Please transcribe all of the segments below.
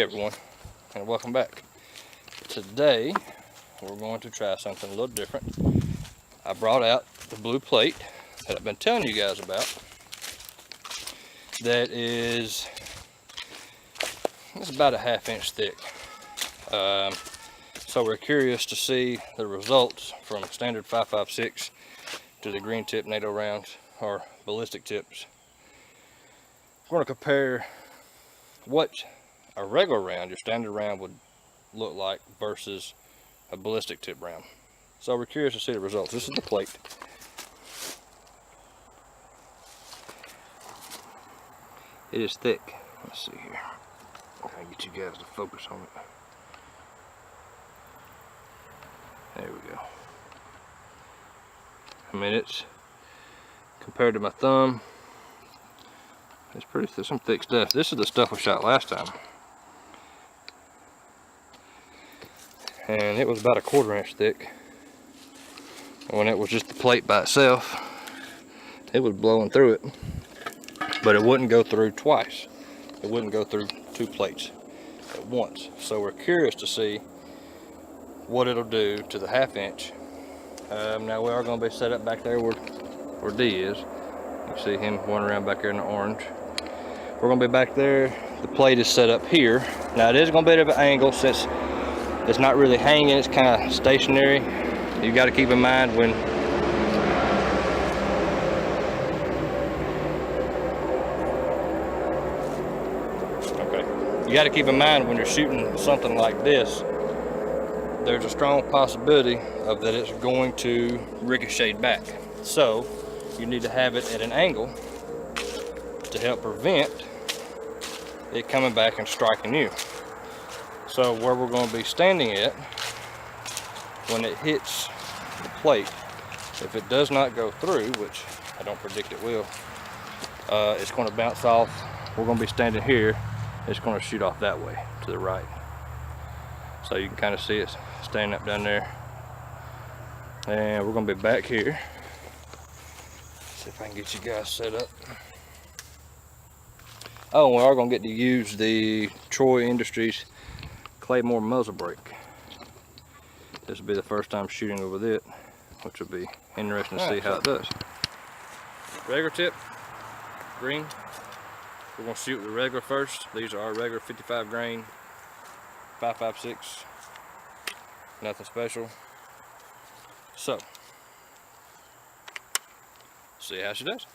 everyone, and welcome back. Today we're going to try something a little different. I brought out the blue plate that I've been telling you guys about. That is, it's about a 1/2 inch thick. So we're curious to see the results from standard 5.56 to the green tip NATO rounds or ballistic tips. We're going to compare what a regular round, your standard round, would look like versus a ballistic tip round. So we're curious to see the results. This is the plate. It is thick. Let's see here. I'll get you guys to focus on it. There we go. I mean, it's compared to my thumb, it's pretty some thick stuff. This is the stuff we shot last time, and it was about a 1/4 inch thick. And when it was just the plate by itself, it was blowing through it, but it wouldn't go through twice. It wouldn't go through 2 plates at once. So we're curious to see what it'll do to the 1/2 inch. Now we are going to be set up back there where D is. You see him wandering around back there in the orange. We're going to be back there. The plate is set up here. Now it is going to be at an angle since it's not really hanging, it's kind of stationary. You got to keep in mind when you're shooting something like this, there's a strong possibility of that it's going to ricochet back. So you need to have it at an angle to help prevent it coming back and striking you. So where we're going to be standing at when it hits the plate, if it does not go through, which I don't predict it will, it's going to bounce off. We're going to be standing here. It's going to shoot off that way to the right. So you can kind of see it standing up down there. And we're going to be back here. See if I can get you guys set up. Oh, we are going to get to use the Troy Industries Claymore muzzle brake. This will be the first time shooting over it, which will be interesting to see how it does. Regular tip, green. We're going to shoot the regular first. These are our regular 55 grain 5.56. Nothing special. So, see how she does.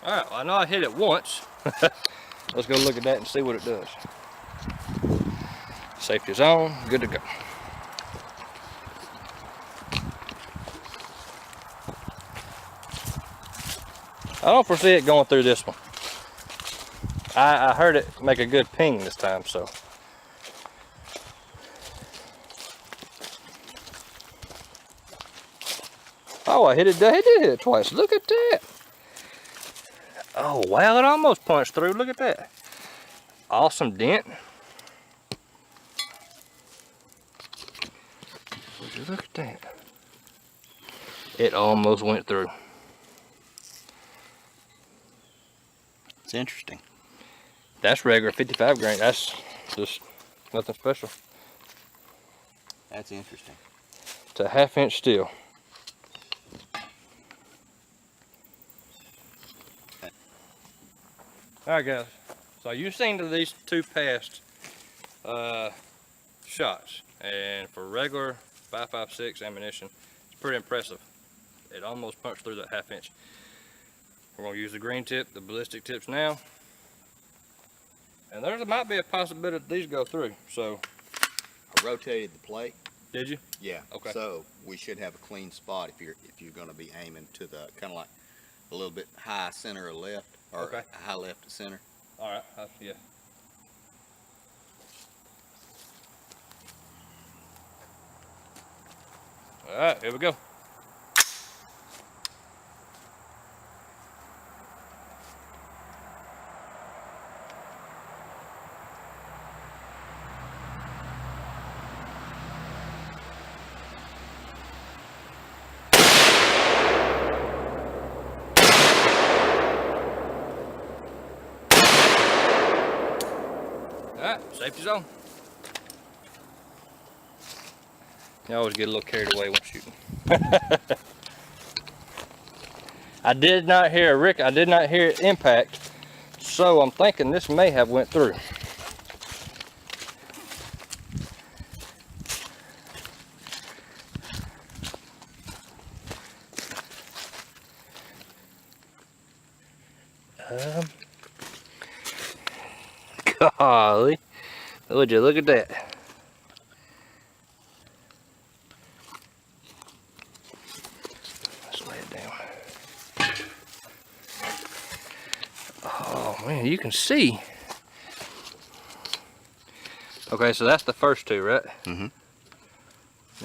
Alright, well, I know I hit it once. Let's go look at that and see what it does. Safety's on, good to go. I don't foresee it going through this one. I heard it make a good ping this time, so. Oh, I hit it, I did hit it twice. Look at that. Oh wow, it almost punched through. Look at that. Awesome dent. Would you look at that? It almost went through. It's interesting. That's regular 55 grain. That's just nothing special. That's interesting. It's a 1/2 inch steel. Alright guys, so you've seen these 2 past shots, and for regular 5.56 ammunition, it's pretty impressive. It almost punched through that 1/2 inch. We're going to use the green tip, the ballistic tips now, and there might be a possibility that these go through. So I rotated the plate. Did you? Yeah. Okay. So we should have a clean spot if you're going to be aiming to the kind of like a little bit high center or left, or Okay. high left to center. All right. Yeah. All right. Here we go. Alright, safety zone. You always get a little carried away when shooting. I did not hear it impact, so I'm thinking this may have went through. Golly, would you look at that? Let's lay it down. Oh man, you can see. Okay, so that's the first two, right? Mm-hmm.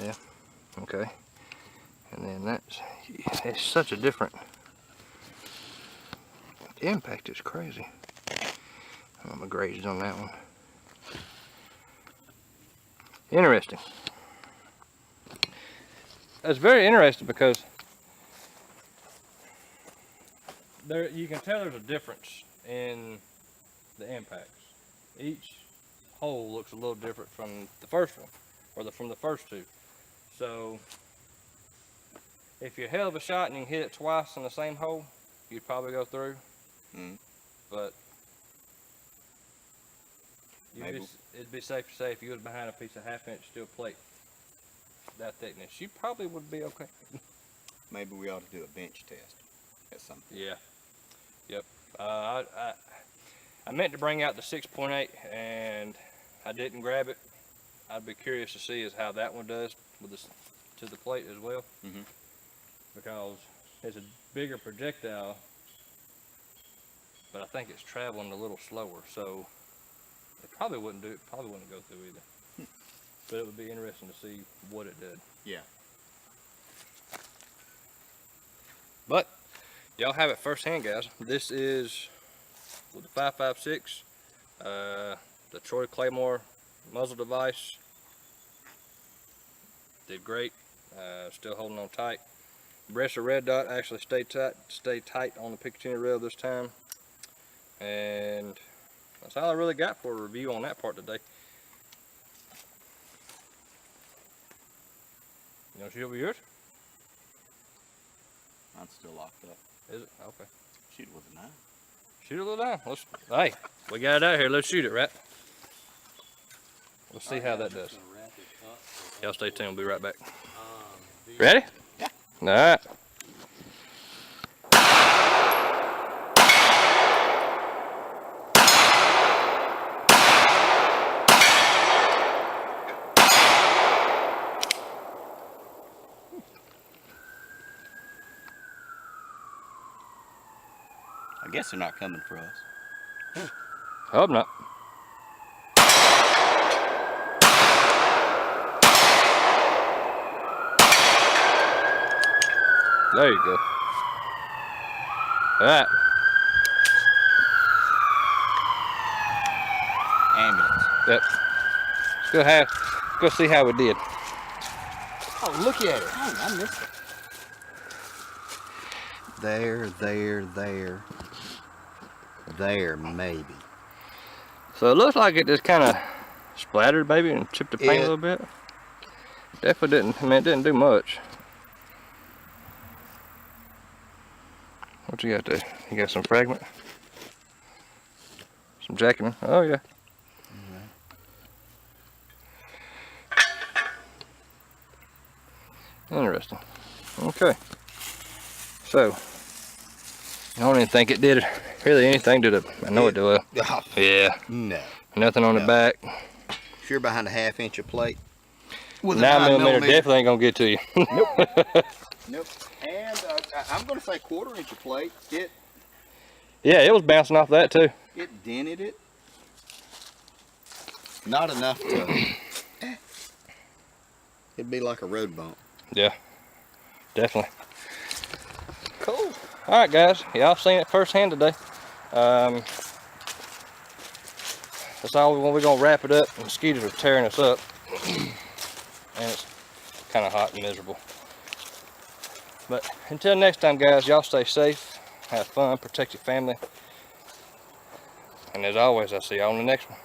Yeah. Okay. And then it's such a different impact. Is crazy. I'm gonna graze on that one. Interesting. It's very interesting because you can tell there's a difference in the impacts. Each hole looks a little different from the first one, or from the first two. So if you're a hell of a shot and you can hit it twice in the same hole, you'd probably go through. Mm. But it'd be safe to say if you was behind a piece of 1/2 inch steel plate that thickness, you probably would be okay. Maybe we ought to do a bench test at some point. Yeah. Yep. I meant to bring out the 6.8 and I didn't grab it. I'd be curious to see how that one does with this to the plate as well. Mm-hmm. Because it's a bigger projectile, but I think it's traveling a little slower, so it probably wouldn't go through either. But it would be interesting to see what it did. Yeah. But y'all have it firsthand, guys. This is with the 5.56, the Troy Claymore muzzle device. Did great. Still holding on tight. Bressa red dot actually stayed tight on the Picatinny rail this time. And that's all I really got for a review on that part today. You want to shoot over yours? Mine's still locked up. Is it? Okay. Shoot it with a knife. Shoot it a little down. Hey, we got it out here. Let's shoot it, right? Let's see how that does. Y'all stay tuned. We'll be right back. Ready? Yeah. All right. I guess they're not coming for us. Hope not. There you go. All right. Ambulance. Yep. Let's go see how we did. Oh, look at it. Oh, I missed it. There, maybe. So it looks like it just kind of splattered maybe and chipped the paint a little bit. Definitely didn't, I mean, it didn't do much. What you got there? You got some fragment? Some jacking? Oh yeah. Interesting. Okay. So, I don't even think it did really anything to the, I know it did well. Yeah. No. Nothing on the back. If you're behind a 1/2 inch of plate. With a 9mm definitely ain't gonna get to you. Nope. Nope. And I'm going to say 1/4 inch of plate. Yeah, it was bouncing off that too. It dented it. Not enough to. It'd be like a road bump. Yeah, definitely. Cool. All right, guys, y'all seen it firsthand today. That's all. We're gonna wrap it up. Mosquitoes are tearing us up, and it's kind of hot and miserable. But until next time, guys, y'all stay safe, have fun, protect your family, and as always, I'll see y'all on the next one.